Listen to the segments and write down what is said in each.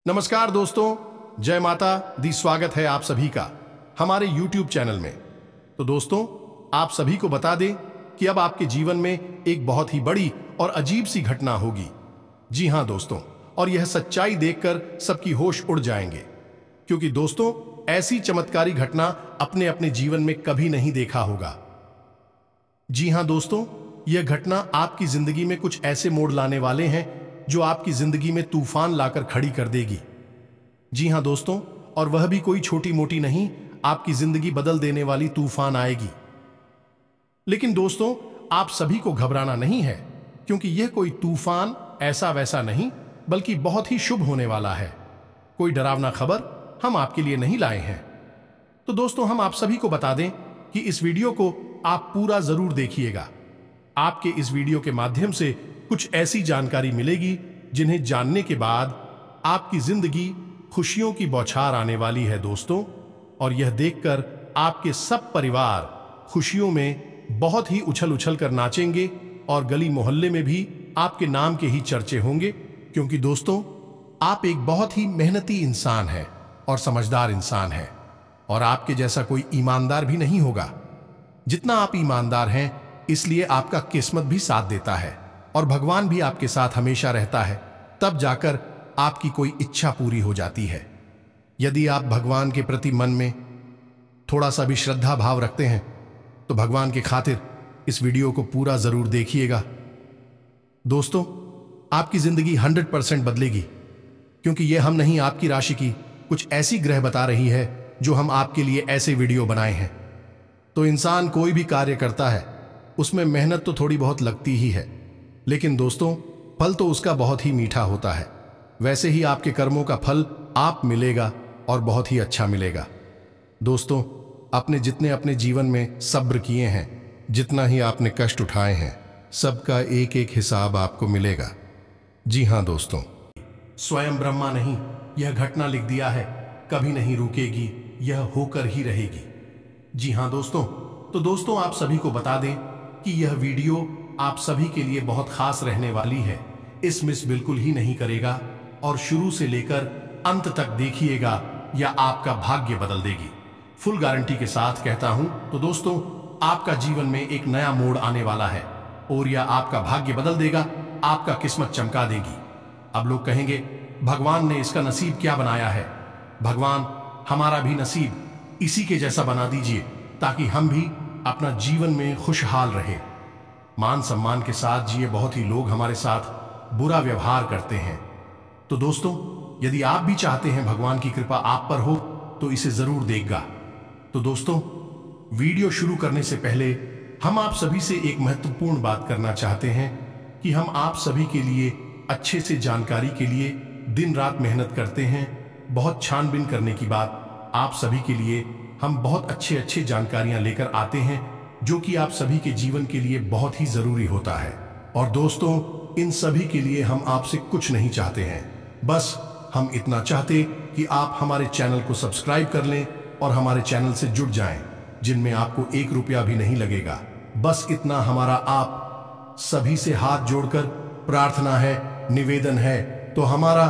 नमस्कार दोस्तों, जय माता दी। स्वागत है आप सभी का हमारे YouTube चैनल में। तो दोस्तों, आप सभी को बता दें कि अब आपके जीवन में एक बहुत ही बड़ी और अजीब सी घटना होगी। जी हां दोस्तों, और यह सच्चाई देखकर सबकी होश उड़ जाएंगे, क्योंकि दोस्तों ऐसी चमत्कारी घटना अपने अपने जीवन में कभी नहीं देखा होगा। जी हां दोस्तों, यह घटना आपकी जिंदगी में कुछ ऐसे मोड़ लाने वाले हैं जो आपकी जिंदगी में तूफान लाकर खड़ी कर देगी। जी हां दोस्तों, और वह भी कोई छोटी मोटी नहीं, आपकी जिंदगी बदल देने वाली तूफान आएगी। लेकिन दोस्तों, आप सभी को घबराना नहीं है, क्योंकि यह कोई तूफान ऐसा वैसा नहीं, बल्कि बहुत ही शुभ होने वाला है। कोई डरावना खबर हम आपके लिए नहीं लाए हैं। तो दोस्तों, हम आप सभी को बता दें कि इस वीडियो को आप पूरा जरूर देखिएगा। आपके इस वीडियो के माध्यम से कुछ ऐसी जानकारी मिलेगी जिन्हें जानने के बाद आपकी जिंदगी खुशियों की बौछार आने वाली है दोस्तों। और यह देखकर आपके सब परिवार खुशियों में बहुत ही उछल उछल कर नाचेंगे और गली मोहल्ले में भी आपके नाम के ही चर्चे होंगे, क्योंकि दोस्तों आप एक बहुत ही मेहनती इंसान हैं और समझदार इंसान हैं, और आपके जैसा कोई ईमानदार भी नहीं होगा। जितना आप ईमानदार हैं, इसलिए आपका किस्मत भी साथ देता है और भगवान भी आपके साथ हमेशा रहता है। तब जाकर आपकी कोई इच्छा पूरी हो जाती है। यदि आप भगवान के प्रति मन में थोड़ा सा भी श्रद्धा भाव रखते हैं, तो भगवान के खातिर इस वीडियो को पूरा जरूर देखिएगा। दोस्तों, आपकी जिंदगी 100% बदलेगी, क्योंकि यह हम नहीं, आपकी राशि की कुछ ऐसी ग्रह बता रही है जो हम आपके लिए ऐसे वीडियो बनाए हैं। तो इंसान कोई भी कार्य करता है, उसमें मेहनत तो थोड़ी बहुत लगती ही है, लेकिन दोस्तों फल तो उसका बहुत ही मीठा होता है। वैसे ही आपके कर्मों का फल आप मिलेगा और बहुत ही अच्छा मिलेगा। दोस्तों, आपने जितने अपने जीवन में सब्र किए हैं, जितना ही आपने कष्ट उठाए हैं, सबका एक एक हिसाब आपको मिलेगा। जी हां दोस्तों, स्वयं ब्रह्मा नहीं, यह घटना लिख दिया है, कभी नहीं रुकेगी, यह होकर ही रहेगी। जी हां दोस्तों, तो दोस्तों आप सभी को बता दें कि यह वीडियो आप सभी के लिए बहुत खास रहने वाली है। इस मिस बिल्कुल ही नहीं करेगा और शुरू से लेकर अंत तक देखिएगा, या आपका भाग्य बदल देगी। फुल गारंटी के साथ कहता हूं। तो दोस्तों, आपका जीवन में एक नया मोड़ आने वाला है और यह आपका भाग्य बदल देगा, आपका किस्मत चमका देगी। अब लोग कहेंगे, भगवान ने इसका नसीब क्या बनाया है? भगवान, हमारा भी नसीब इसी के जैसा बना दीजिए, ताकि हम भी अपना जीवन में खुशहाल रहे, मान सम्मान के साथ जिए। बहुत ही लोग हमारे साथ बुरा व्यवहार करते हैं। तो दोस्तों, यदि आप भी चाहते हैं भगवान की कृपा आप पर हो, तो इसे जरूर देगा। तो दोस्तों, वीडियो शुरू करने से पहले हम आप सभी से एक महत्वपूर्ण बात करना चाहते हैं कि हम आप सभी के लिए अच्छे से जानकारी के लिए दिन रात मेहनत करते हैं। बहुत छानबीन करने की बात, आप सभी के लिए हम बहुत अच्छे जानकारियां लेकर आते हैं, जो कि आप सभी के जीवन के लिए बहुत ही जरूरी होता है। और दोस्तों, इन सभी के लिए हम आपसे कुछ नहीं चाहते हैं, बस हम इतना चाहते कि आप हमारे चैनल को सब्सक्राइब कर लें और हमारे चैनल से जुड़ जाएं, जिनमें आपको 1 रुपया भी नहीं लगेगा। बस इतना हमारा आप सभी से हाथ जोड़कर प्रार्थना है, निवेदन है। तो हमारा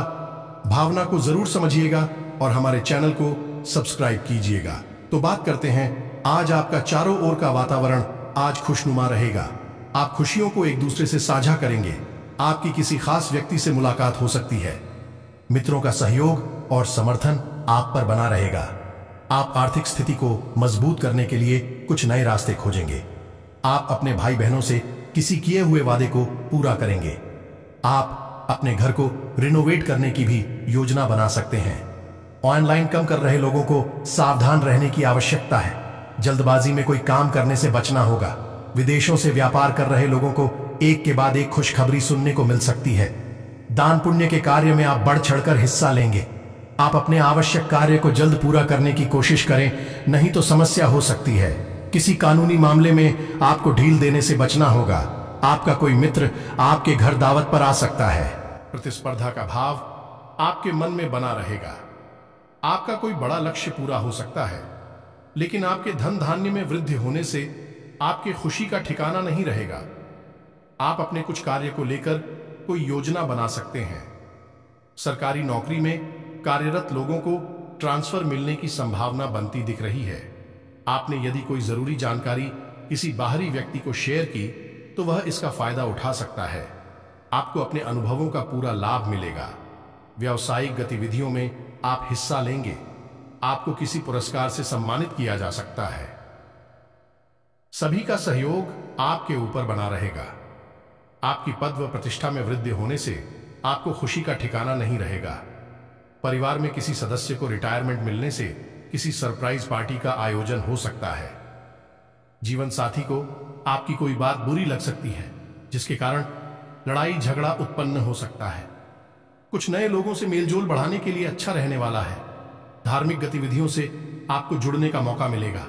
भावना को जरूर समझिएगा और हमारे चैनल को सब्सक्राइब कीजिएगा। तो बात करते हैं, आज आपका चारों ओर का वातावरण आज खुशनुमा रहेगा। आप खुशियों को एक दूसरे से साझा करेंगे। आपकी किसी खास व्यक्ति से मुलाकात हो सकती है। मित्रों का सहयोग और समर्थन आप पर बना रहेगा। आप आर्थिक स्थिति को मजबूत करने के लिए कुछ नए रास्ते खोजेंगे। आप अपने भाई बहनों से किसी किए हुए वादे को पूरा करेंगे। आप अपने घर को रिनोवेट करने की भी योजना बना सकते हैं। ऑनलाइन काम कर रहे लोगों को सावधान रहने की आवश्यकता है। जल्दबाजी में कोई काम करने से बचना होगा। विदेशों से व्यापार कर रहे लोगों को एक के बाद एक खुशखबरी सुनने को मिल सकती है। दान पुण्य के कार्य में आप बढ़ चढ़कर हिस्सा लेंगे। आप अपने आवश्यक कार्य को जल्द पूरा करने की कोशिश करें, नहीं तो समस्या हो सकती है। किसी कानूनी मामले में आपको ढील देने से बचना होगा। आपका कोई मित्र आपके घर दावत पर आ सकता है। प्रतिस्पर्धा का भाव आपके मन में बना रहेगा। आपका कोई बड़ा लक्ष्य पूरा हो सकता है, लेकिन आपके धन धान्य में वृद्धि होने से आपके खुशी का ठिकाना नहीं रहेगा। आप अपने कुछ कार्य को लेकर कोई योजना बना सकते हैं। सरकारी नौकरी में कार्यरत लोगों को ट्रांसफर मिलने की संभावना बनती दिख रही है। आपने यदि कोई जरूरी जानकारी किसी बाहरी व्यक्ति को शेयर की तो वह इसका फायदा उठा सकता है। आपको अपने अनुभवों का पूरा लाभ मिलेगा। व्यावसायिक गतिविधियों में आप हिस्सा लेंगे। आपको किसी पुरस्कार से सम्मानित किया जा सकता है। सभी का सहयोग आपके ऊपर बना रहेगा। आपकी पद व प्रतिष्ठा में वृद्धि होने से आपको खुशी का ठिकाना नहीं रहेगा। परिवार में किसी सदस्य को रिटायरमेंट मिलने से किसी सरप्राइज पार्टी का आयोजन हो सकता है। जीवन साथी को आपकी कोई बात बुरी लग सकती है, जिसके कारण लड़ाई झगड़ा उत्पन्न हो सकता है। कुछ नए लोगों से मेलजोल बढ़ाने के लिए अच्छा रहने वाला है। धार्मिक गतिविधियों से आपको जुड़ने का मौका मिलेगा।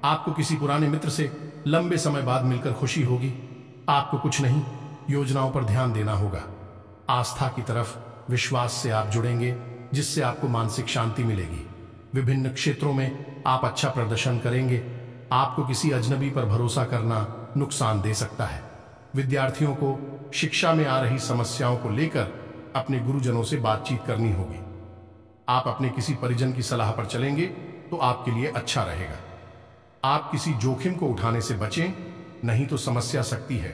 आपको किसी पुराने मित्र से लंबे समय बाद मिलकर खुशी होगी। आपको कुछ नहीं, योजनाओं पर ध्यान देना होगा। आस्था की तरफ विश्वास से आप जुड़ेंगे, जिससे आपको मानसिक शांति मिलेगी। विभिन्न क्षेत्रों में आप अच्छा प्रदर्शन करेंगे। आपको किसी अजनबी पर भरोसा करना नुकसान दे सकता है। विद्यार्थियों को शिक्षा में आ रही समस्याओं को लेकर अपने गुरुजनों से बातचीत करनी होगी। आप अपने किसी परिजन की सलाह पर चलेंगे तो आपके लिए अच्छा रहेगा। आप किसी जोखिम को उठाने से बचें, नहीं तो समस्या सकती है।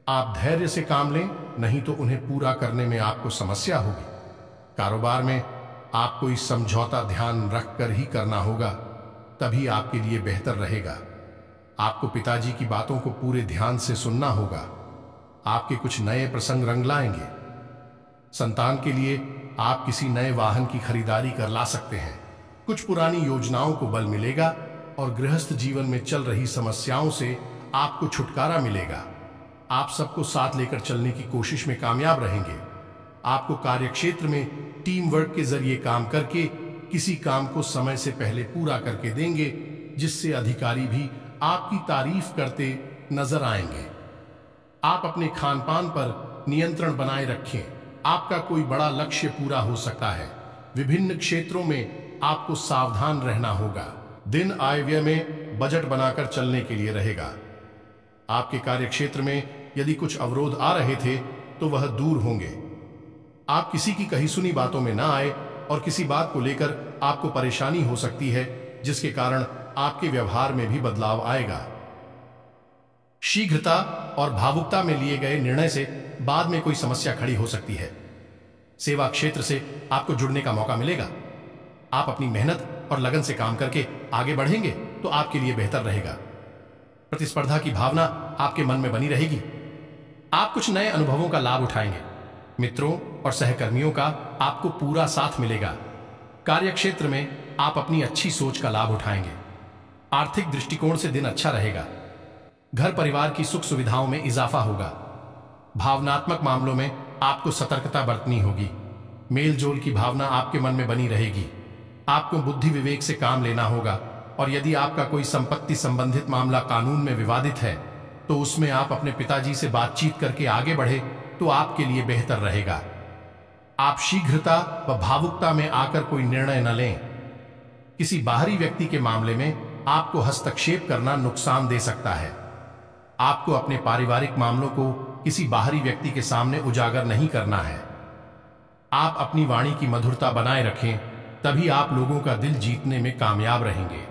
आप धैर्य से काम लें, नहीं तो उन्हें पूरा करने में आपको समस्या होगी। कारोबार में आपको इस समझौता ध्यान रखकर ही करना होगा, तभी आपके लिए बेहतर रहेगा। आपको पिताजी की बातों को पूरे ध्यान से सुनना होगा। आपके कुछ नए प्रसंग रंग लाएंगे। संतान के लिए आप किसी नए वाहन की खरीदारी कर ला सकते हैं। कुछ पुरानी योजनाओं को बल मिलेगा और गृहस्थ जीवन में चल रही समस्याओं से आपको छुटकारा मिलेगा। आप सबको साथ लेकर चलने की कोशिश में कामयाब रहेंगे। आपको कार्यक्षेत्र में टीम वर्क के जरिए काम करके किसी काम को समय से पहले पूरा करके देंगे, जिससे अधिकारी भी आपकी तारीफ करते नजर आएंगे। आप अपने खान पान पर नियंत्रण बनाए रखें। आपका कोई बड़ा लक्ष्य पूरा हो सकता है। विभिन्न क्षेत्रों में आपको सावधान रहना होगा। दिन आय व्यय में बजट बनाकर चलने के लिए रहेगा। आपके कार्यक्षेत्र में यदि अवरोध अवरोध आ रहे थे तो वह दूर होंगे। आप किसी की कही सुनी बातों में ना आए और किसी बात को लेकर आपको परेशानी हो सकती है, जिसके कारण आपके व्यवहार में भी बदलाव आएगा। शीघ्रता और भावुकता में लिए गए निर्णय से बाद में कोई समस्या खड़ी हो सकती है। सेवा क्षेत्र से आपको जुड़ने का मौका मिलेगा। आप अपनी मेहनत और लगन से काम करके आगे बढ़ेंगे तो आपके लिए बेहतर रहेगा। प्रतिस्पर्धा की भावना आपके मन में बनी रहेगी। आप कुछ नए अनुभवों का लाभ उठाएंगे। मित्रों और सहकर्मियों का आपको पूरा साथ मिलेगा। कार्यक्षेत्र में आप अपनी अच्छी सोच का लाभ उठाएंगे। आर्थिक दृष्टिकोण से दिन अच्छा रहेगा। घर परिवार की सुख सुविधाओं में इजाफा होगा। भावनात्मक मामलों में आपको सतर्कता बरतनी होगी। मेल जोल की भावना आपके मन में बनी रहेगी। आपको बुद्धि विवेक से काम लेना होगा और यदि आपका कोई संपत्ति संबंधित मामला कानून में विवादित है तो उसमें आप अपने पिताजी से बातचीत करके आगे बढ़े तो आपके लिए बेहतर रहेगा। आप शीघ्रता व भावुकता में आकर कोई निर्णय न लें। किसी बाहरी व्यक्ति के मामले में आपको हस्तक्षेप करना नुकसान दे सकता है। आपको अपने पारिवारिक मामलों को किसी बाहरी व्यक्ति के सामने उजागर नहीं करना है। आप अपनी वाणी की मधुरता बनाए रखें, तभी आप लोगों का दिल जीतने में कामयाब रहेंगे।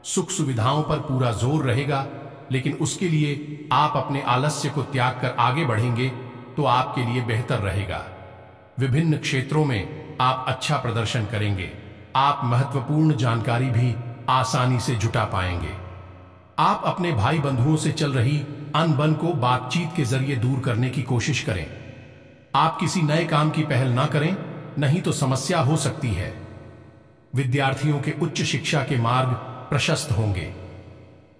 सुख सुविधाओं पर पूरा जोर रहेगा, लेकिन उसके लिए आप अपने आलस्य को त्याग कर आगे बढ़ेंगे तो आपके लिए बेहतर रहेगा। विभिन्न क्षेत्रों में आप अच्छा प्रदर्शन करेंगे। आप महत्वपूर्ण जानकारी भी आसानी से जुटा पाएंगे। आप अपने भाई बंधुओं से चल रही अनबन को बातचीत के जरिए दूर करने की कोशिश करें। आप किसी नए काम की पहल ना करें, नहीं तो समस्या हो सकती है। विद्यार्थियों के उच्च शिक्षा के मार्ग प्रशस्त होंगे।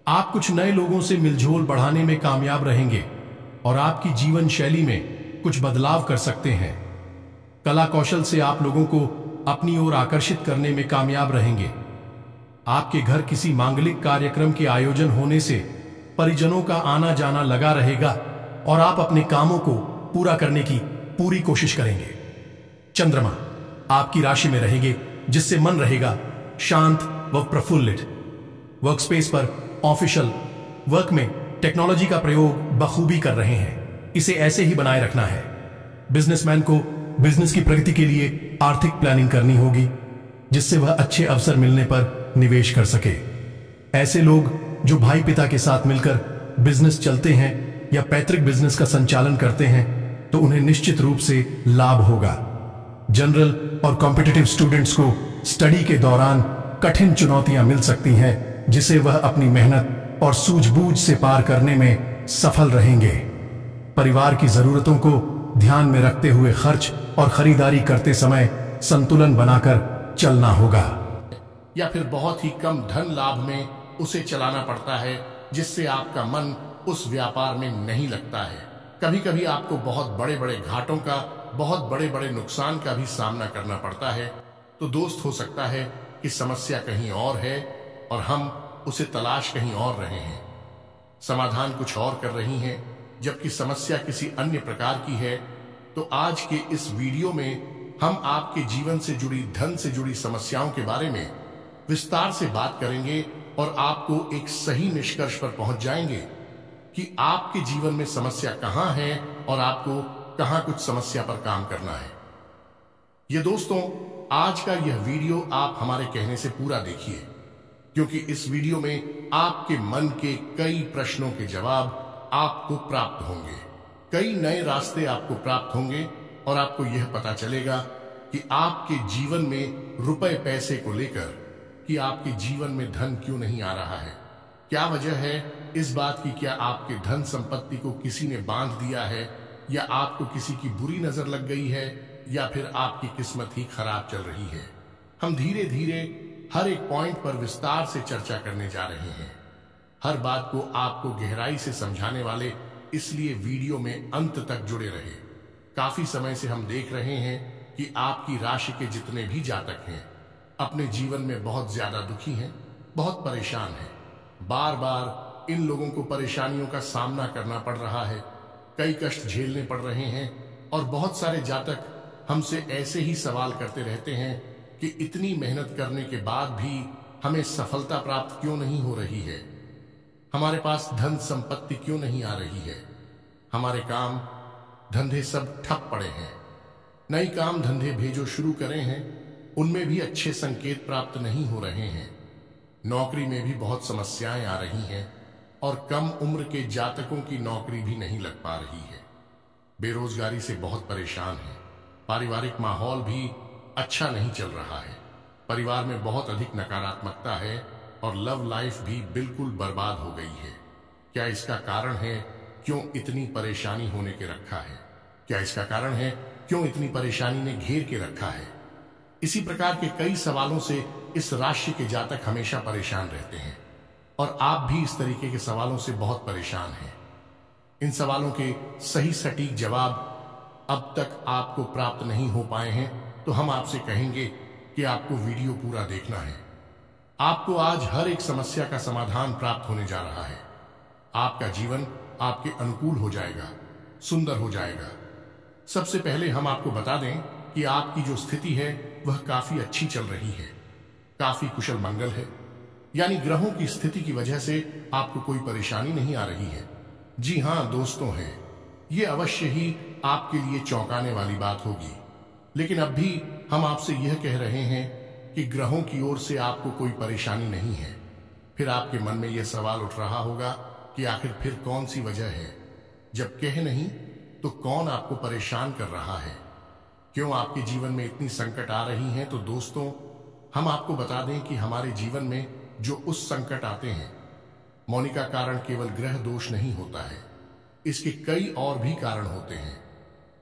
आप कुछ नए लोगों से मिलजोल बढ़ाने में कामयाब रहेंगे और आपकी जीवन शैली में कुछ बदलाव कर सकते हैं। कला कौशल से आप लोगों को अपनी ओर आकर्षित करने में कामयाब रहेंगे। आपके घर किसी मांगलिक कार्यक्रम के आयोजन होने से परिजनों का आना जाना लगा रहेगा और आप अपने कामों को पूरा करने की पूरी कोशिश करेंगे। चंद्रमा आपकी राशि में रहेंगे, जिससे मन रहेगा शांत व प्रफुल्लित। वर्कस्पेस पर ऑफिशियल वर्क में टेक्नोलॉजी का प्रयोग बखूबी कर रहे हैं। इसे ऐसे ही बनाए रखना है। बिजनेसमैन को बिजनेस की प्रगति के लिए आर्थिक प्लानिंग करनी होगी, जिससे वह अच्छे अवसर मिलने पर निवेश कर सके। ऐसे लोग जो भाई पिता के साथ मिलकर बिजनेस चलते हैं या पैतृक बिजनेस का संचालन करते हैं, तो उन्हें निश्चित रूप से लाभ होगा। जनरल और कॉम्पिटिटिव स्टूडेंट्स को स्टडी के दौरान कठिन चुनौतियां मिल सकती हैं, जिसे वह अपनी मेहनत और सूझबूझ से पार करने में सफल रहेंगे। परिवार की जरूरतों को ध्यान में रखते हुए खर्च और खरीदारी करते समय संतुलन बनाकर चलना होगा। या फिर बहुत ही कम धन लाभ में उसे चलाना पड़ता है, जिससे आपका मन उस व्यापार में नहीं लगता है। कभी कभी आपको बहुत बड़े बड़े घाटों का, बहुत बड़े बड़े नुकसान का भी सामना करना पड़ता है। तो दोस्त, हो सकता है कि समस्या कहीं और है और हम उसे तलाश कहीं और रहे हैं। समाधान कुछ और कर रही हैं, जबकि समस्या किसी अन्य प्रकार की है। तो आज के इस वीडियो में हम आपके जीवन से जुड़ी, धन से जुड़ी समस्याओं के बारे में विस्तार से बात करेंगे और आपको एक सही निष्कर्ष पर पहुंच जाएंगे कि आपके जीवन में समस्या कहां है और आपको कहां कुछ समस्या पर काम करना है। ये दोस्तों, आज का यह वीडियो आप हमारे कहने से पूरा देखिए, क्योंकि इस वीडियो में आपके मन के कई प्रश्नों के जवाब आपको प्राप्त होंगे। कई नए रास्ते आपको प्राप्त होंगे और आपको यह पता चलेगा कि आपके जीवन में रुपए पैसे को लेकर कि आपके जीवन में धन क्यों नहीं आ रहा है। क्या वजह है इस बात की? क्या आपके धन संपत्ति को किसी ने बांध दिया है, या आपको किसी की बुरी नजर लग गई है, या फिर आपकी किस्मत ही खराब चल रही है? हम धीरे धीरे हर एक पॉइंट पर विस्तार से चर्चा करने जा रहे हैं। हर बात को आपको गहराई से समझाने वाले, इसलिए वीडियो में अंत तक जुड़े रहे। काफी समय से हम देख रहे हैं कि आपकी राशि के जितने भी जातक हैं अपने जीवन में बहुत ज्यादा दुखी हैं, बहुत परेशान हैं। बार बार इन लोगों को परेशानियों का सामना करना पड़ रहा है, कई कष्ट झेलने पड़ रहे हैं। और बहुत सारे जातक हमसे ऐसे ही सवाल करते रहते हैं कि इतनी मेहनत करने के बाद भी हमें सफलता प्राप्त क्यों नहीं हो रही है, हमारे पास धन संपत्ति क्यों नहीं आ रही है, हमारे काम धंधे सब ठप पड़े हैं। नई काम धंधे भेजो शुरू करें हैं, उनमें भी अच्छे संकेत प्राप्त नहीं हो रहे हैं। नौकरी में भी बहुत समस्याएं आ रही हैं और कम उम्र के जातकों की नौकरी भी नहीं लग पा रही है। बेरोजगारी से बहुत परेशान है। पारिवारिक माहौल भी अच्छा नहीं चल रहा है। परिवार में बहुत अधिक नकारात्मकता है और लव लाइफ भी बिल्कुल बर्बाद हो गई है। क्या इसका कारण है क्यों इतनी परेशानी होने के रखा है? क्या इसका कारण है क्यों इतनी परेशानी ने घेर के रखा है? इसी प्रकार के कई सवालों से इस राशि के जातक हमेशा परेशान रहते हैं और आप भी इस तरीके के सवालों से बहुत परेशान हैं। इन सवालों के सही सटीक जवाब अब तक आपको प्राप्त नहीं हो पाए हैं, तो हम आपसे कहेंगे कि आपको वीडियो पूरा देखना है। आपको आज हर एक समस्या का समाधान प्राप्त होने जा रहा है। आपका जीवन आपके अनुकूल हो जाएगा, सुंदर हो जाएगा। सबसे पहले हम आपको बता दें कि आपकी जो स्थिति है वह काफी अच्छी चल रही है, काफी कुशल मंगल है, यानी ग्रहों की स्थिति की वजह से आपको कोई परेशानी नहीं आ रही है। जी हाँ दोस्तों, है ये अवश्य ही आपके लिए चौंकाने वाली बात होगी, लेकिन अब भी हम आपसे यह कह रहे हैं कि ग्रहों की ओर से आपको कोई परेशानी नहीं है। फिर आपके मन में यह सवाल उठ रहा होगा कि आखिर फिर कौन सी वजह है? जब कह नहीं तो कौन आपको परेशान कर रहा है? क्यों आपके जीवन में इतनी संकट आ रही हैं? तो दोस्तों, हम आपको बता दें कि हमारे जीवन में जो उस संकट आते हैं, मौनिका कारण केवल ग्रह दोष नहीं होता है, इसके कई और भी कारण होते हैं।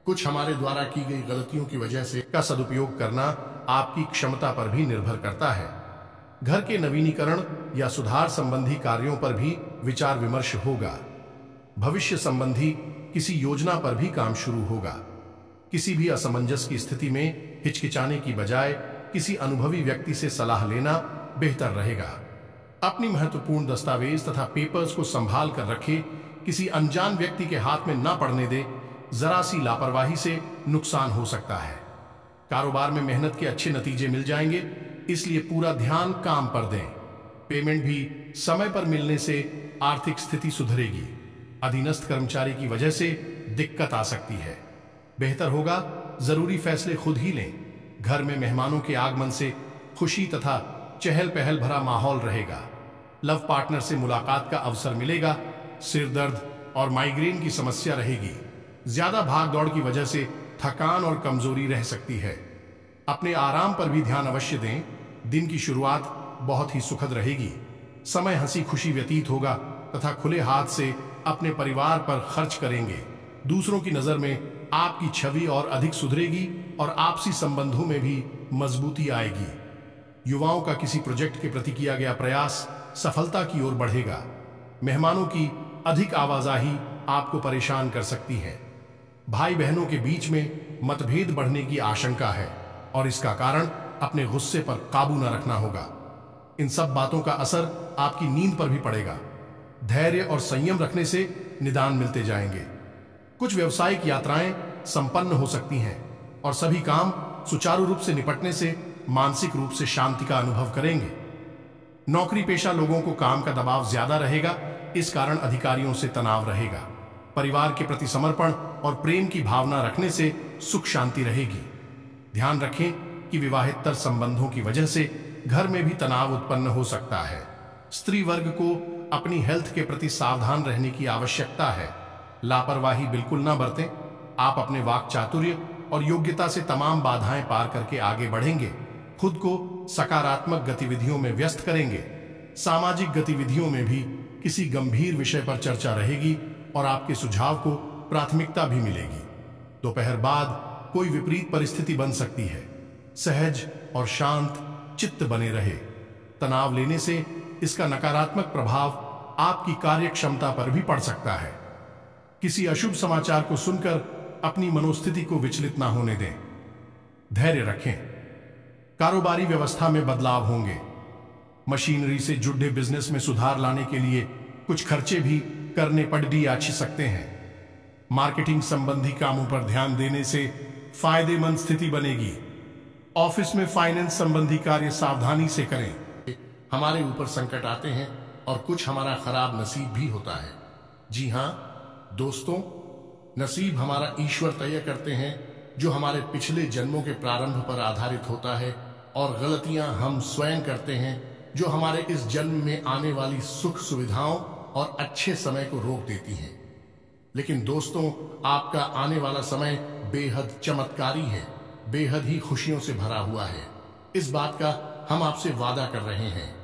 कुछ हमारे द्वारा की गई गलतियों की वजह से का सदुपयोग करना आपकी क्षमता पर भी निर्भर करता है। घर के नवीनीकरण या सुधार संबंधी कार्यों पर भी विचार विमर्श होगा। भविष्य संबंधी किसी योजना पर भी काम शुरू होगा। किसी भी असमंजस की स्थिति में हिचकिचाने की बजाय किसी अनुभवी व्यक्ति से सलाह लेना बेहतर रहेगा। अपनी महत्वपूर्ण दस्तावेज तथा पेपर्स को संभाल कर रखें, किसी अनजान व्यक्ति के हाथ में ना पड़ने दे। जरा सी लापरवाही से नुकसान हो सकता है। कारोबार में मेहनत के अच्छे नतीजे मिल जाएंगे, इसलिए पूरा ध्यान काम पर दें। पेमेंट भी समय पर मिलने से आर्थिक स्थिति सुधरेगी। अधीनस्थ कर्मचारी की वजह से दिक्कत आ सकती है। बेहतर होगा जरूरी फैसले खुद ही लें। घर में मेहमानों के आगमन से खुशी तथा चहल पहल भरा माहौल रहेगा। लव पार्टनर से मुलाकात का अवसर मिलेगा। सिर दर्द और माइग्रेन की समस्या रहेगी। ज्यादा भाग दौड़ की वजह से थकान और कमजोरी रह सकती है। अपने आराम पर भी ध्यान अवश्य दें। दिन की शुरुआत बहुत ही सुखद रहेगी। समय हंसी खुशी व्यतीत होगा तथा खुले हाथ से अपने परिवार पर खर्च करेंगे। दूसरों की नजर में आपकी छवि और अधिक सुधरेगी और आपसी संबंधों में भी मजबूती आएगी। युवाओं का किसी प्रोजेक्ट के प्रति किया गया प्रयास सफलता की ओर बढ़ेगा। मेहमानों की अधिक आवाजाही आपको परेशान कर सकती है। भाई बहनों के बीच में मतभेद बढ़ने की आशंका है और इसका कारण अपने गुस्से पर काबू न रखना होगा। इन सब बातों का असर आपकी नींद पर भी पड़ेगा। धैर्य और संयम रखने से निदान मिलते जाएंगे। कुछ व्यावसायिक यात्राएं संपन्न हो सकती हैं और सभी काम सुचारू रूप से निपटने से मानसिक रूप से शांति का अनुभव करेंगे। नौकरी पेशा लोगों को काम का दबाव ज्यादा रहेगा, इस कारण अधिकारियों से तनाव रहेगा। परिवार के प्रति समर्पण और प्रेम की भावना रखने से सुख शांति रहेगी। ध्यान रखें कि विवाहेतर संबंधों की वजह से घर में भी तनाव उत्पन्न हो सकता है। स्त्री वर्ग को अपनी हेल्थ के प्रति सावधान रहने की आवश्यकता है। लापरवाही बिल्कुल ना बरतें। आप अपने वाक चातुर्य और योग्यता से तमाम बाधाएं पार करके आगे बढ़ेंगे। खुद को सकारात्मक गतिविधियों में व्यस्त करेंगे। सामाजिक गतिविधियों में भी किसी गंभीर विषय पर चर्चा रहेगी और आपके सुझाव को प्राथमिकता भी मिलेगी। दोपहर बाद कोई विपरीत परिस्थिति बन सकती है। सहज और शांत चित्त बने रहे। तनाव लेने से इसका नकारात्मक प्रभाव आपकी कार्य क्षमता पर भी पड़ सकता है। किसी अशुभ समाचार को सुनकर अपनी मनोस्थिति को विचलित ना होने दें। धैर्य रखें। कारोबारी व्यवस्था में बदलाव होंगे। मशीनरी से जुड़े बिजनेस में सुधार लाने के लिए कुछ खर्चे भी करने पड़ भी आ सकते हैं। मार्केटिंग संबंधी कामों पर ध्यान देने से फायदेमंद स्थिति बनेगी। ऑफिस में फाइनेंस संबंधी कार्य सावधानी से करें। हमारे ऊपर संकट आते हैं और कुछ हमारा खराब नसीब भी होता है। जी हाँ दोस्तों, नसीब हमारा ईश्वर तय करते हैं, जो हमारे पिछले जन्मों के प्रारंभ पर आधारित होता है, और गलतियां हम स्वयं करते हैं जो हमारे इस जन्म में आने वाली सुख सुविधाओं और अच्छे समय को रोक देती हैं। लेकिन दोस्तों, आपका आने वाला समय बेहद चमत्कारी है, बेहद ही खुशियों से भरा हुआ है। इस बात का हम आपसे वादा कर रहे हैं।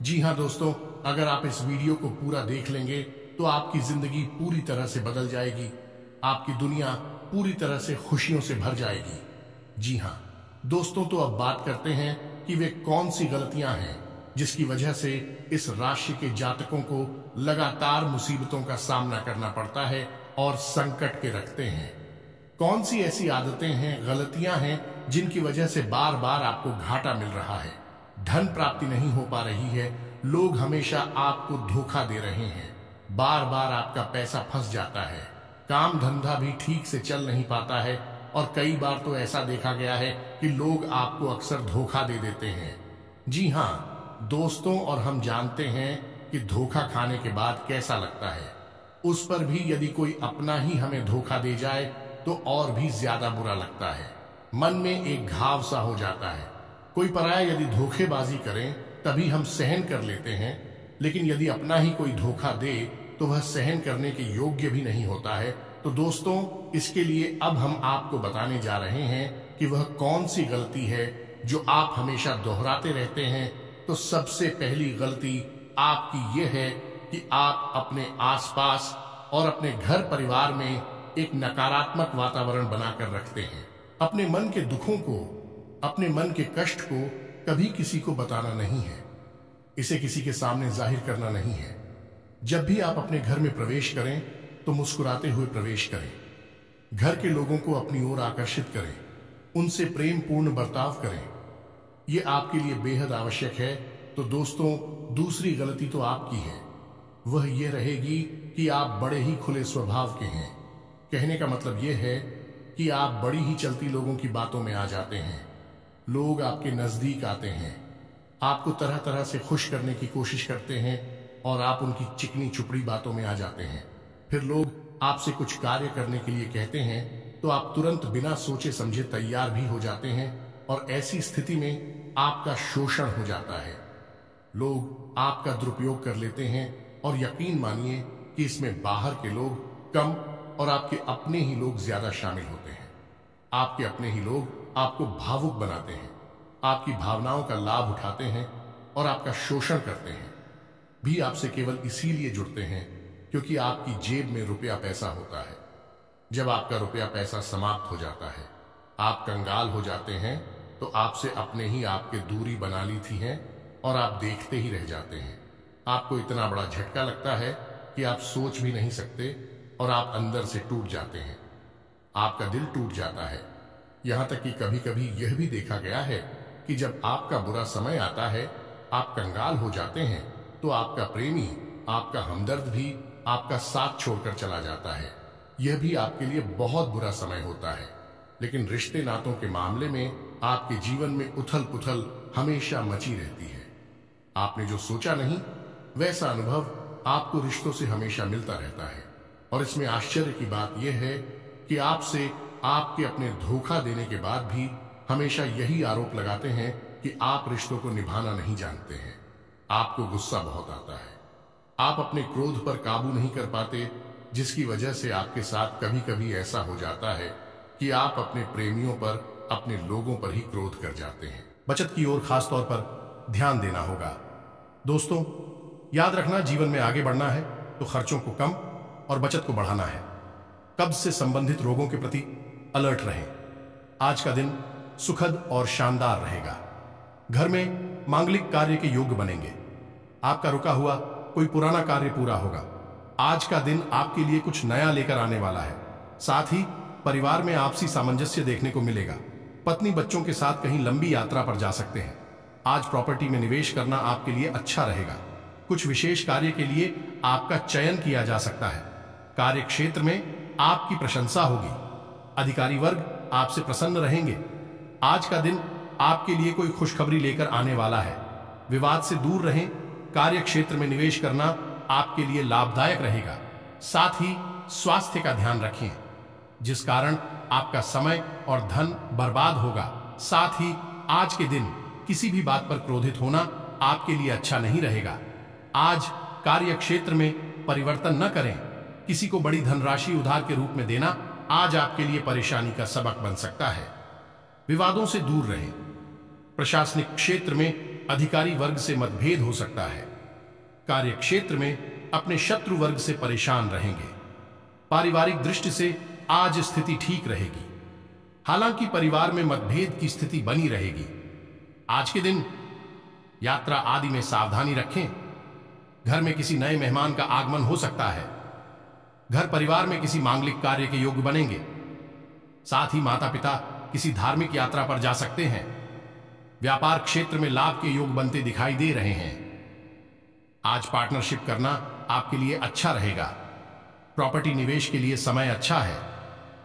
जी हाँ दोस्तों, अगर आप इस वीडियो को पूरा देख लेंगे तो आपकी जिंदगी पूरी तरह से बदल जाएगी। आपकी दुनिया पूरी तरह से खुशियों से भर जाएगी। जी हाँ दोस्तों, तो अब बात करते हैं कि वे कौन सी गलतियां हैं जिसकी वजह से इस राशि के जातकों को लगातार मुसीबतों का सामना करना पड़ता है और संकट के रखते हैं। कौन सी ऐसी आदतें हैं, गलतियां हैं जिनकी वजह से बार बार आपको घाटा मिल रहा है, धन प्राप्ति नहीं हो पा रही है, लोग हमेशा आपको धोखा दे रहे हैं, बार बार आपका पैसा फंस जाता है, काम धंधा भी ठीक से चल नहीं पाता है और कई बार तो ऐसा देखा गया है कि लोग आपको अक्सर धोखा दे देते हैं। जी हाँ दोस्तों, और हम जानते हैं कि धोखा खाने के बाद कैसा लगता है। उस पर भी यदि कोई अपना ही हमें धोखा दे जाए तो और भी ज्यादा बुरा लगता है। मन में एक घाव सा हो जाता है। कोई पराया यदि धोखेबाजी करे तभी हम सहन कर लेते हैं, लेकिन यदि अपना ही कोई धोखा दे तो वह सहन करने के योग्य भी नहीं होता है। तो दोस्तों, इसके लिए अब हम आपको बताने जा रहे हैं कि वह कौन सी गलती है जो आप हमेशा दोहराते रहते हैं। तो सबसे पहली गलती आपकी यह है कि आप अपने आसपास और अपने घर परिवार में एक नकारात्मक वातावरण बनाकर रखते हैं। अपने मन के दुखों को, अपने मन के कष्ट को कभी किसी को बताना नहीं है, इसे किसी के सामने जाहिर करना नहीं है। जब भी आप अपने घर में प्रवेश करें तो मुस्कुराते हुए प्रवेश करें। घर के लोगों को अपनी ओर आकर्षित करें, उनसे प्रेम पूर्ण बर्ताव करें। ये आपके लिए बेहद आवश्यक है। तो दोस्तों, दूसरी गलती तो आपकी है, वह ये रहेगी कि आप बड़े ही खुले स्वभाव के हैं। कहने का मतलब यह है कि आप बड़ी ही चलती लोगों की बातों में आ जाते हैं। लोग आपके नजदीक आते हैं, आपको तरह तरह से खुश करने की कोशिश करते हैं और आप उनकी चिकनी चुपड़ी बातों में आ जाते हैं। फिर लोग आपसे कुछ कार्य करने के लिए कहते हैं तो आप तुरंत बिना सोचे समझे तैयार भी हो जाते हैं और ऐसी स्थिति में आपका शोषण हो जाता है। लोग आपका दुरुपयोग कर लेते हैं और यकीन मानिए कि इसमें बाहर के लोग कम और आपके अपने ही लोग ज्यादा शामिल होते हैं। आपके अपने ही लोग आपको भावुक बनाते हैं, आपकी भावनाओं का लाभ उठाते हैं और आपका शोषण करते हैं। भी आपसे केवल इसीलिए जुड़ते हैं क्योंकि आपकी जेब में रुपया पैसा होता है। जब आपका रुपया पैसा समाप्त हो जाता है, आप कंगाल हो जाते हैं, तो आपसे अपने ही आपके दूरी बना ली थी हैं और आप देखते ही रह जाते हैं। आपको इतना बड़ा झटका लगता है कि आप सोच भी नहीं सकते और आप अंदर से टूट जाते हैं। आपका दिल टूट जाता है। यहां तक कि कभी कभी यह भी देखा गया है कि जब आपका बुरा समय आता है, आप कंगाल हो जाते हैं, तो आपका प्रेमी, आपका हमदर्द भी आपका साथ छोड़कर चला जाता है। यह भी आपके लिए बहुत बुरा समय होता है। लेकिन रिश्ते नातों के मामले में आपके जीवन में उथल पुथल हमेशा मची रहती है। आपने जो सोचा नहीं, वैसा अनुभव आपको रिश्तों से हमेशा मिलता रहता है। और इसमें आश्चर्य की बात यह है कि आपसे आपके अपने धोखा देने के बाद भी हमेशा यही आरोप लगाते हैं कि आप रिश्तों को निभाना नहीं जानते हैं। आपको गुस्सा बहुत आता है। आप अपने क्रोध पर काबू नहीं कर पाते, जिसकी वजह से आपके साथ कभी कभी ऐसा हो जाता है कि आप अपने प्रेमियों पर, अपने लोगों पर ही क्रोध कर जाते हैं। बचत की ओर खास तौर पर ध्यान देना होगा। दोस्तों, याद रखना, जीवन में आगे बढ़ना है तो खर्चों को कम और बचत को बढ़ाना है। कब्ज से संबंधित रोगों के प्रति अलर्ट रहें। आज का दिन सुखद और शानदार रहेगा। घर में मांगलिक कार्य के योग्य बनेंगे। आपका रुका हुआ कोई पुराना कार्य पूरा होगा। आज का दिन आपके लिए कुछ नया लेकर आने वाला है। साथ ही परिवार में आपसी सामंजस्य देखने को मिलेगा। पत्नी बच्चों के साथ कहीं लंबी यात्रा पर जा सकते हैं। आज प्रॉपर्टी में निवेश करना आपके लिए अच्छा रहेगा। कुछ विशेष कार्य के लिए आपका चयन किया जा सकता है। कार्य क्षेत्र में आपकी प्रशंसा होगी। अधिकारी वर्ग आपसे प्रसन्न रहेंगे। आज का दिन आपके लिए कोई खुशखबरी लेकर आने वाला है। विवाद से दूर रहें। कार्य क्षेत्र में निवेश करना आपके लिए लाभदायक रहेगा। साथ ही स्वास्थ्य का ध्यान रखें, जिस कारण आपका समय और धन बर्बाद होगा। साथ ही आज के दिन किसी भी बात पर क्रोधित होना आपके लिए अच्छा नहीं रहेगा। आज कार्य क्षेत्र में परिवर्तन न करें। किसी को बड़ी धनराशि उधार के रूप में देना आज आपके लिए परेशानी का सबक बन सकता है। विवादों से दूर रहें। प्रशासनिक क्षेत्र में अधिकारी वर्ग से मतभेद हो सकता है। कार्य क्षेत्र में अपने शत्रु वर्ग से परेशान रहेंगे। पारिवारिक दृष्टि से आज स्थिति ठीक रहेगी। हालांकि परिवार में मतभेद की स्थिति बनी रहेगी। आज के दिन यात्रा आदि में सावधानी रखें। घर में किसी नए मेहमान का आगमन हो सकता है। घर परिवार में किसी मांगलिक कार्य के योग्य बनेंगे। साथ ही माता पिता किसी धार्मिक यात्रा पर जा सकते हैं। व्यापार क्षेत्र में लाभ के योग बनते दिखाई दे रहे हैं। आज पार्टनरशिप करना आपके लिए अच्छा रहेगा। प्रॉपर्टी निवेश के लिए समय अच्छा है।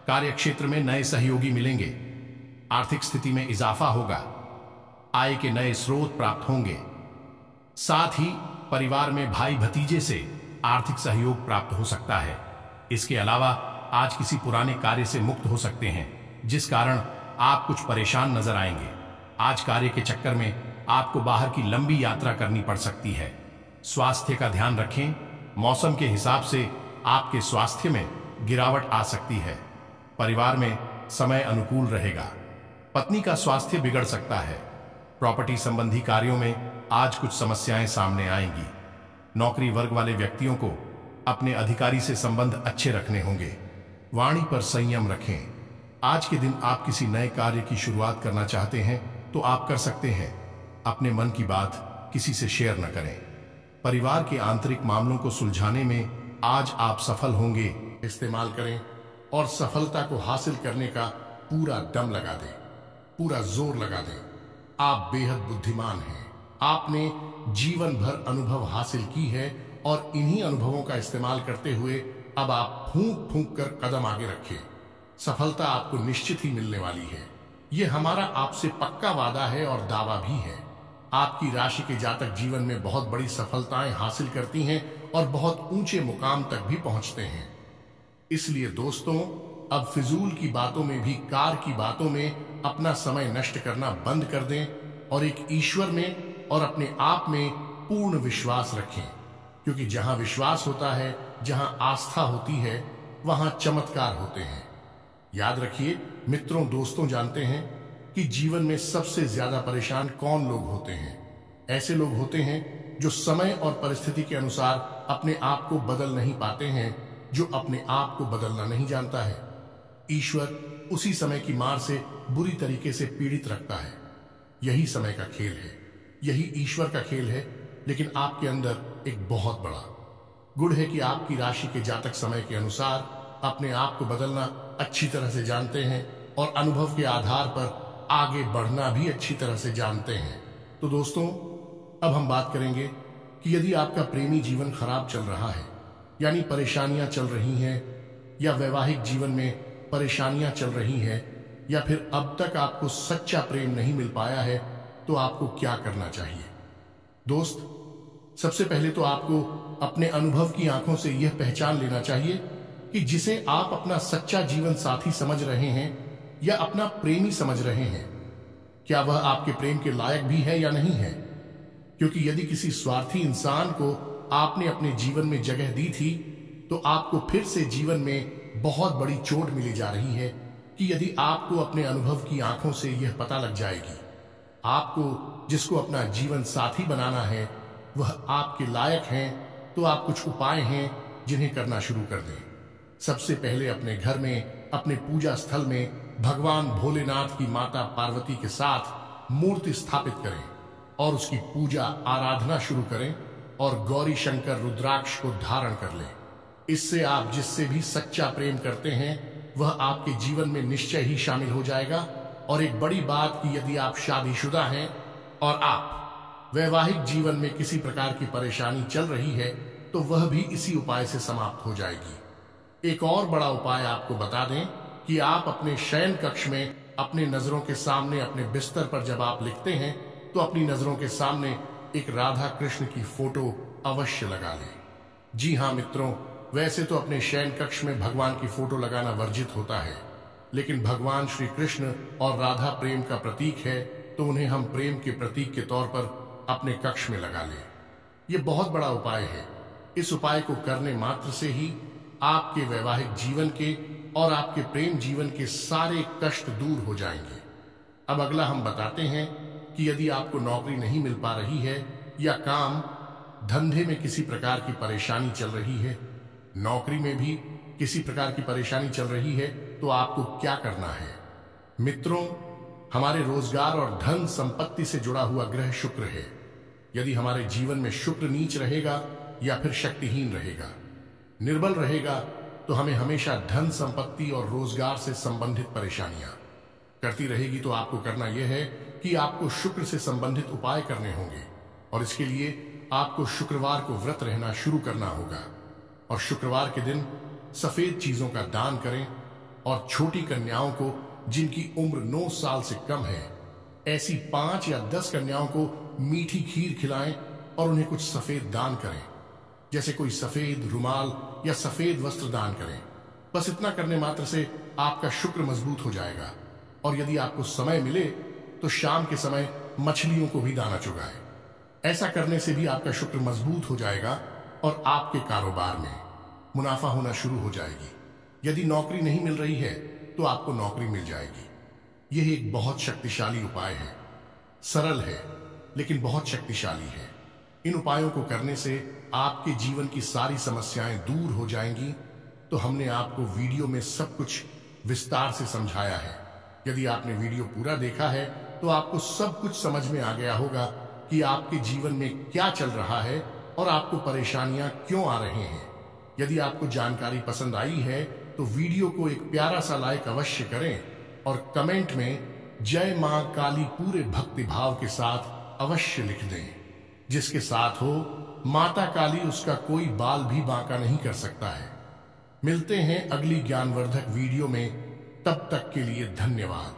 कार्य क्षेत्र में नए सहयोगी मिलेंगे। आर्थिक स्थिति में इजाफा होगा। आय के नए स्रोत प्राप्त होंगे। साथ ही परिवार में भाई भतीजे से आर्थिक सहयोग प्राप्त हो सकता है। इसके अलावा आज किसी पुराने कार्य से मुक्त हो सकते हैं, जिस कारण आप कुछ परेशान नजर आएंगे। आज कार्य के चक्कर में आपको बाहर की लंबी यात्रा करनी पड़ सकती है। स्वास्थ्य का ध्यान रखें। मौसम के हिसाब से आपके स्वास्थ्य में गिरावट आ सकती है। परिवार में समय अनुकूल रहेगा। पत्नी का स्वास्थ्य बिगड़ सकता है। प्रॉपर्टी संबंधी कार्यों में आज कुछ समस्याएं सामने आएंगी। नौकरी वर्ग वाले व्यक्तियों को अपने अधिकारी से संबंध अच्छे रखने होंगे। वाणी पर संयम रखें। आज के दिन आप किसी नए कार्य की शुरुआत करना चाहते हैं तो आप कर सकते हैं। अपने मन की बात किसी से शेयर न करें। परिवार के आंतरिक मामलों को सुलझाने में आज आप सफल होंगे। इस्तेमाल करें और सफलता को हासिल करने का पूरा दम लगा दें, पूरा जोर लगा दें। आप बेहद बुद्धिमान हैं। आपने जीवन भर अनुभव हासिल की है और इन्हीं अनुभवों का इस्तेमाल करते हुए अब आप फूंक फूंक कर कदम आगे रखें। सफलता आपको निश्चित ही मिलने वाली है। यह हमारा आपसे पक्का वादा है और दावा भी है। आपकी राशि के जातक जीवन में बहुत बड़ी सफलताएं हासिल करती हैं और बहुत ऊंचे मुकाम तक भी पहुंचते हैं। इसलिए दोस्तों, अब फिजूल की बातों में भी, कार की बातों में अपना समय नष्ट करना बंद कर दें और एक ईश्वर में और अपने आप में पूर्ण विश्वास रखें, क्योंकि जहां विश्वास होता है, जहां आस्था होती है, वहां चमत्कार होते हैं। याद रखिए मित्रों, दोस्तों, जानते हैं कि जीवन में सबसे ज्यादा परेशान कौन लोग होते हैं? ऐसे लोग होते हैं जो समय और परिस्थिति के अनुसार अपने आप को बदल नहीं पाते हैं, जो अपने आप को बदलना नहीं जानता है। ईश्वर उसी समय की मार से बुरी तरीके से पीड़ित रखता है। यही समय का खेल है, यही ईश्वर का खेल है। लेकिन आपके अंदर एक बहुत बड़ा गुण है कि आपकी राशि के जातक समय के अनुसार अपने आप को बदलना अच्छी तरह से जानते हैं और अनुभव के आधार पर आगे बढ़ना भी अच्छी तरह से जानते हैं। तो दोस्तों, अब हम बात करेंगे कि यदि आपका प्रेमी जीवन खराब चल रहा है, यानी परेशानियां चल रही हैं, या वैवाहिक जीवन में परेशानियां चल रही हैं, या फिर अब तक आपको सच्चा प्रेम नहीं मिल पाया है, तो आपको क्या करना चाहिए? दोस्त, सबसे पहले तो आपको अपने अनुभव की आंखों से यह पहचान लेना चाहिए कि जिसे आप अपना सच्चा जीवन साथी समझ रहे हैं या अपना प्रेमी समझ रहे हैं, क्या वह आपके प्रेम के लायक भी है या नहीं है। क्योंकि यदि किसी स्वार्थी इंसान को आपने अपने जीवन में जगह दी थी, तो आपको फिर से जीवन में बहुत बड़ी चोट मिली जा रही है कि यदि आपको अपने अनुभव की आंखों से यह पता लग जाएगी, आपको जिसको अपना जीवन साथी बनाना है वह आपके लायक हैं, तो आप कुछ उपाय हैं जिन्हें करना शुरू कर दें। सबसे पहले अपने घर में, अपने पूजा स्थल में भगवान भोलेनाथ की माता पार्वती के साथ मूर्ति स्थापित करें और उसकी पूजा आराधना शुरू करें और गौरी शंकर रुद्राक्ष को धारण कर लें। इससे आप जिससे भी सच्चा प्रेम करते हैं वह आपके जीवन में निश्चय ही शामिल हो जाएगा। और एक बड़ी बात कि यदि आप शादीशुदा हैं और आप वैवाहिक जीवन में किसी प्रकार की परेशानी चल रही है, तो वह भी इसी उपाय से समाप्त हो जाएगी। एक और बड़ा उपाय आपको बता दें कि आप अपने शयन कक्ष में अपने नजरों के सामने, अपने बिस्तर पर जब आप लिखते हैं, तो अपनी नजरों के सामने एक राधा कृष्ण की फोटो अवश्य लगा लें। जी हाँ मित्रों, वैसे तो अपने शयन कक्ष में भगवान की फोटो लगाना वर्जित होता है, लेकिन भगवान श्री कृष्ण और राधा प्रेम का प्रतीक है, तो उन्हें हम प्रेम के प्रतीक के तौर पर अपने कक्ष में लगा लें। यह बहुत बड़ा उपाय है। इस उपाय को करने मात्र से ही आपके वैवाहिक जीवन के और आपके प्रेम जीवन के सारे कष्ट दूर हो जाएंगे। अब अगला हम बताते हैं कि यदि आपको नौकरी नहीं मिल पा रही है या काम धंधे में किसी प्रकार की परेशानी चल रही है, नौकरी में भी किसी प्रकार की परेशानी चल रही है, तो आपको क्या करना है? मित्रों, हमारे रोजगार और धन संपत्ति से जुड़ा हुआ ग्रह शुक्र है। यदि हमारे जीवन में शुक्र नीच रहेगा या फिर शक्तिहीन रहेगा, निर्बल रहेगा, तो हमें हमेशा धन संपत्ति और रोजगार से संबंधित परेशानियां करती रहेगी। तो आपको करना यह है कि आपको शुक्र से संबंधित उपाय करने होंगे और इसके लिए आपको शुक्रवार को व्रत रहना शुरू करना होगा और शुक्रवार के दिन सफेद चीजों का दान करें और छोटी कन्याओं को जिनकी उम्र 9 साल से कम है, ऐसी 5 या 10 कन्याओं को मीठी खीर खिलाएं और उन्हें कुछ सफेद दान करें, जैसे कोई सफेद रुमाल या सफेद वस्त्र दान करें। बस इतना करने मात्र से आपका शुक्र मजबूत हो जाएगा। और यदि आपको समय मिले तो शाम के समय मछलियों को भी दाना चुगाएं। ऐसा करने से भी आपका शुक्र मजबूत हो जाएगा और आपके कारोबार में मुनाफा होना शुरू हो जाएगी। यदि नौकरी नहीं मिल रही है तो आपको नौकरी मिल जाएगी। यह एक बहुत शक्तिशाली उपाय है, सरल है लेकिन बहुत शक्तिशाली है। इन उपायों को करने से आपके जीवन की सारी समस्याएं दूर हो जाएंगी। तो हमने आपको वीडियो में सब कुछ विस्तार से समझाया है। यदि आपने वीडियो पूरा देखा है तो आपको सब कुछ समझ में आ गया होगा कि आपके जीवन में क्या चल रहा है और आपको परेशानियां क्यों आ रही हैं। यदि आपको जानकारी पसंद आई है तो वीडियो को एक प्यारा सा लाइक अवश्य करें और कमेंट में जय मां काली पूरे भक्ति भाव के साथ अवश्य लिख दें। जिसके साथ हो माता काली, उसका कोई बाल भी बांका नहीं कर सकता है। मिलते हैं अगली ज्ञानवर्धक वीडियो में, तब तक के लिए धन्यवाद।